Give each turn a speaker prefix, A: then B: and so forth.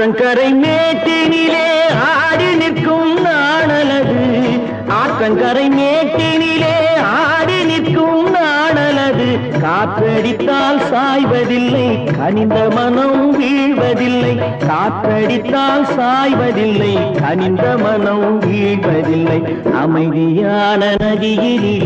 A: ஆற்றங்கரை மேட்டினிலே ஆடி நிற்கும் நாணலது ஆற்றங்கரை மேட்டினிலே ஆடி நிற்கும் நாணலது காற்றடித்தால் சாய்வதில்லை கனிந்த மனம் வீழ்வதில்லை காற்றடித்தால் சாய்வதில்லை கனிந்த மனம் வீழ்வதில்லை அமைதியான நதியிலே